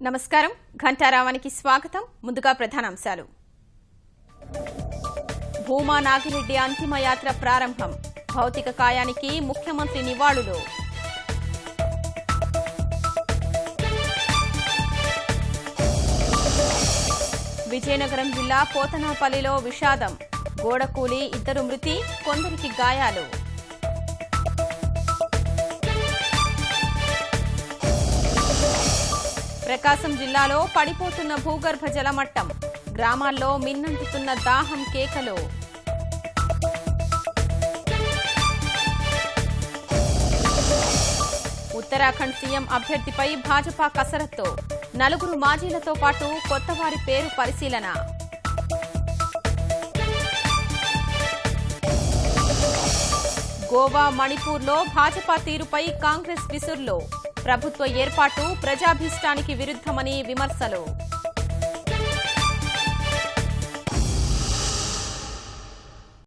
నమస్కారం ఘంటారావానికి స్వాగతం. ముందుగా ప్రధానాంశాలు. భూమా నాగిరెడ్డి అంతిమ యాత్ర ప్రారంభం. భౌతిక కాయానికి ముఖ్యమంత్రి నివాళులు. విజయనగరం జిల్లా పోతనాపల్లిలో విషాదం. గోడకూలి 2 మృతి, కొందరికి గాయాలు. ప్రకాశం జిల్లాలో పడిపోతున్న భూగర్భ జలమట్టం. గ్రామాల్లో మిన్నంటుతున్న దాహం కేకలు. ఉత్తరాఖండ్ సీఎం అభ్యర్థిపై భాజపా కసరత్తు. 4 మాజీలతో పాటు కొత్తవారి పేరు పరిశీలన. గోవా, మణిపూర్లో భాజపా తీరుపై కాంగ్రెస్ విసుర్లు. ప్రభుత్వ ఏర్పాటు ప్రజాభీష్టానికి విరుద్ధమని విమర్శలు.